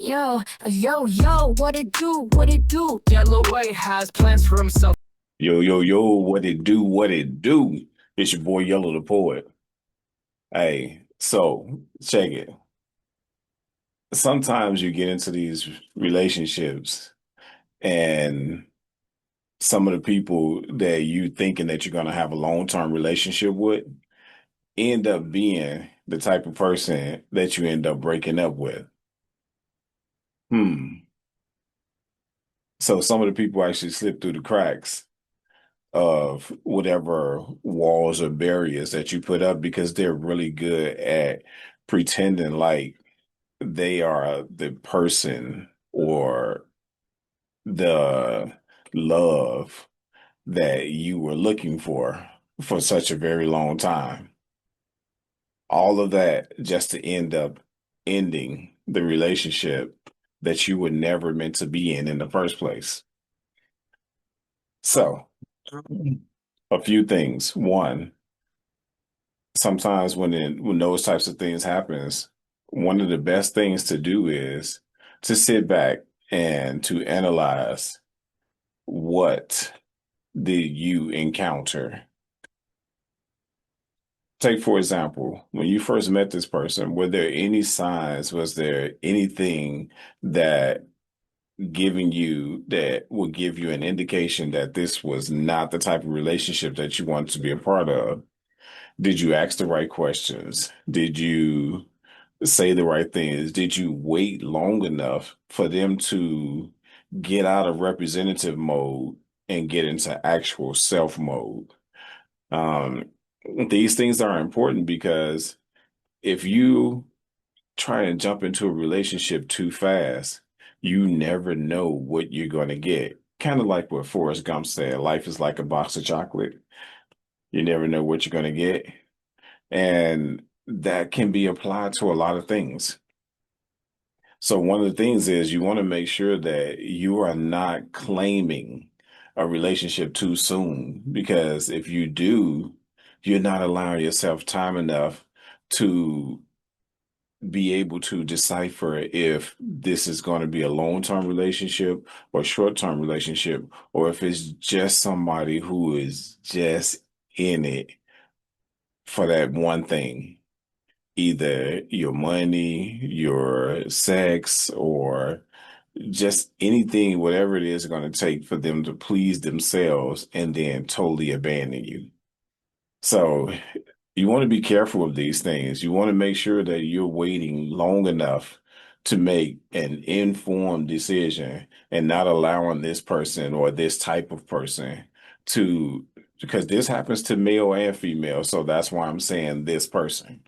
Yo, what it do? What it do? Yellow Way has plans for himself. Yo, what it do, what it do? It's your boy Yellow the Poet. Hey, so check it. Sometimes you get into these relationships and some of the people that you thinking that you're gonna have a long-term relationship with end up being the type of person that you end up breaking up with. Hmm. So some of the people actually slip through the cracks of whatever walls or barriers that you put up because they're really good at pretending like they are the person or the love that you were looking for such a very long time. All of that just to end up ending the relationship that you were never meant to be in the first place. So, a few things. One, sometimes when those types of things happens, one of the best things to do is to sit back and to analyze what did you encounter. Take for example, when you first met this person, were there any signs? Was there anything that giving you that would give you an indication that this was not the type of relationship that you wanted to be a part of? Did you ask the right questions? Did you say the right things? Did you wait long enough for them to get out of representative mode and get into actual self mode? Um, these things are important because if you try and jump into a relationship too fast, you never know what you're going to get. Kind of like what Forrest Gump said, life is like a box of chocolate. You never know what you're going to get. And that can be applied to a lot of things. So one of the things is you want to make sure that you are not claiming a relationship too soon, because if you do, you're not allowing yourself time enough to be able to decipher if this is going to be a long-term relationship or short-term relationship, or if it's just somebody who is just in it for that one thing, either your money, your sex, or just anything, whatever it is going to take for them to please themselves and then totally abandon you. So you want to be careful of these things. You want to make sure that you're waiting long enough to make an informed decision and not allowing this person or this type of person to, because this happens to male and female. So that's why I'm saying this person.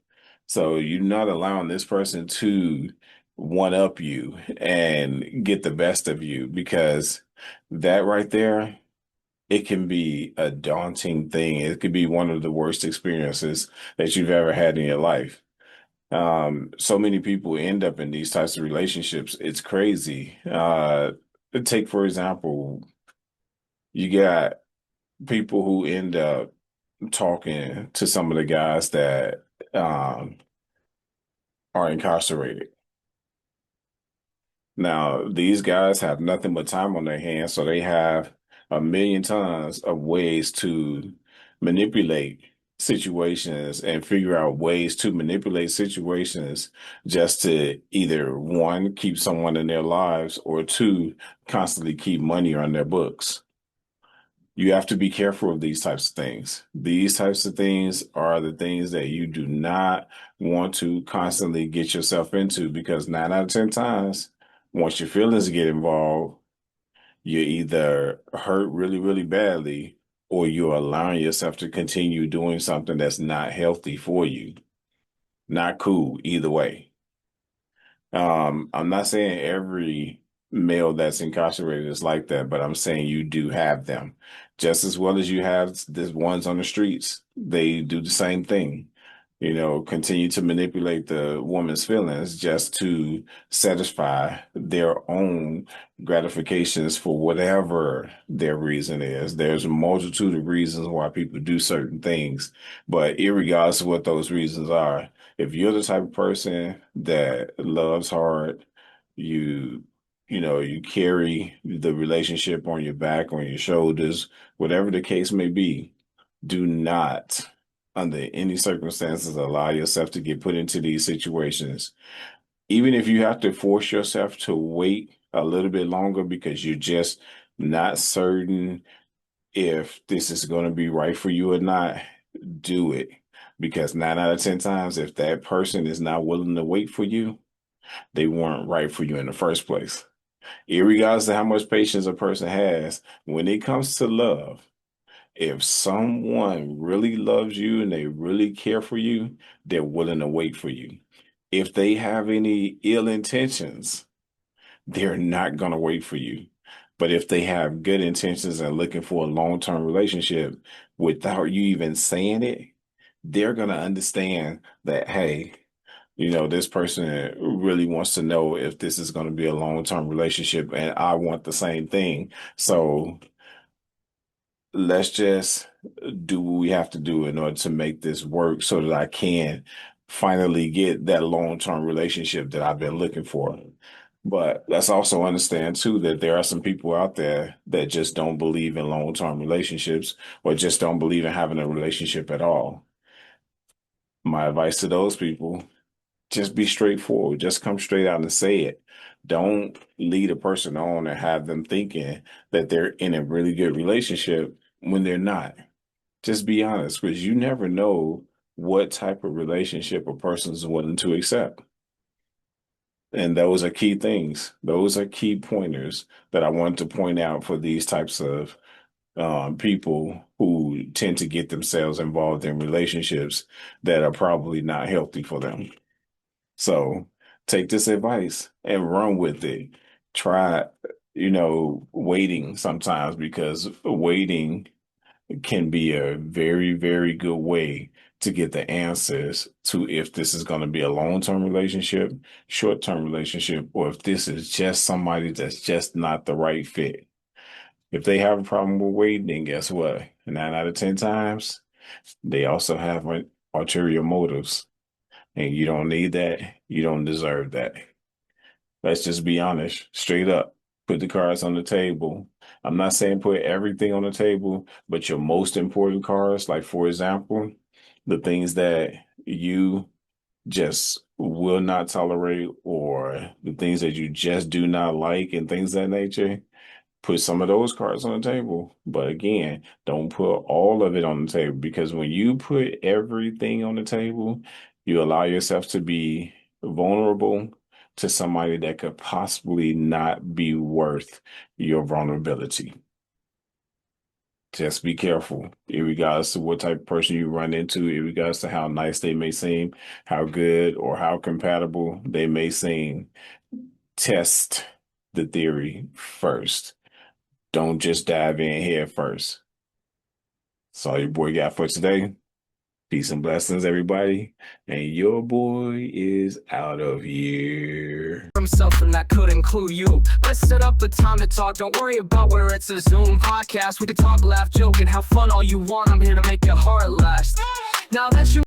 So you're not allowing this person to one up you and get the best of you, because that right there, it can be a daunting thing. It could be one of the worst experiences that you've ever had in your life. So many people end up in these types of relationships. It's crazy. Take, for example, you got people who end up talking to some of the guys that um, are incarcerated. Now, these guys have nothing but time on their hands, so they have a million tons of ways to manipulate situations and figure out ways to manipulate situations just to either one, keep someone in their lives, or two, constantly keep money on their books. You have to be careful of these types of things. These types of things are the things that you do not want to constantly get yourself into, because 9 out of 10 times, once your feelings get involved, you're either hurt really, really badly, or you're allowing yourself to continue doing something that's not healthy for you. Not cool either way. I'm not saying every male that's incarcerated is like that, but I'm saying you do have them. Just as well as you have the ones on the streets. They do the same thing. Continue to manipulate the woman's feelings just to satisfy their own gratifications for whatever their reason is. There's a multitude of reasons why people do certain things, but irregardless of what those reasons are, if you're the type of person that loves hard, you you carry the relationship on your back, on your shoulders, whatever the case may be. Do not, under any circumstances, allow yourself to get put into these situations. Even if you have to force yourself to wait a little bit longer because you're just not certain if this is going to be right for you or not, do it. Because 9 out of 10 times, if that person is not willing to wait for you, they weren't right for you in the first place. Irregardless of how much patience a person has, when it comes to love, if someone really loves you and they really care for you, they're willing to wait for you. If they have any ill intentions, they're not going to wait for you. But if they have good intentions and looking for a long-term relationship without you even saying it, they're going to understand that, hey, this person really wants to know if this is going to be a long-term relationship, and I want the same thing. So let's just do what we have to do in order to make this work so that I can finally get that long-term relationship that I've been looking for. But let's also understand too that there are some people out there that just don't believe in long-term relationships or just don't believe in having a relationship at all. My advice to those people, just be straightforward. Just come straight out and say it. Don't lead a person on and have them thinking that they're in a really good relationship when they're not. Just be honest, because you never know what type of relationship a person is willing to accept. And those are key things. Those are key pointers that I want to point out for these types of people who tend to get themselves involved in relationships that are probably not healthy for them. So take this advice and run with it. Try, waiting sometimes, because waiting can be a very, very good way to get the answers to if this is going to be a long-term relationship, short-term relationship, or if this is just somebody that's just not the right fit. If they have a problem with waiting, then guess what? 9 out of 10 times, they also have ulterior motives. And you don't need that. You don't deserve that. Let's just be honest, straight up. Put the cards on the table. I'm not saying put everything on the table, but your most important cards, like for example, the things that you just will not tolerate, or the things that you just do not like, and things of that nature, put some of those cards on the table. But again, don't put all of it on the table, because when you put everything on the table, you allow yourself to be vulnerable to somebody that could possibly not be worth your vulnerability. Just be careful, regardless to what type of person you run into, regardless to how nice they may seem, how good or how compatible they may seem. Test the theory first. Don't just dive in head first. That's all your boy got for today. Peace and blessings, everybody. And your boy is out of here. Himself, and that could include you. Let's set up a time to talk. Don't worry about where it's a Zoom podcast. We can talk, laugh, joke, and have fun all you want. I'm here to make your heart last. Now that you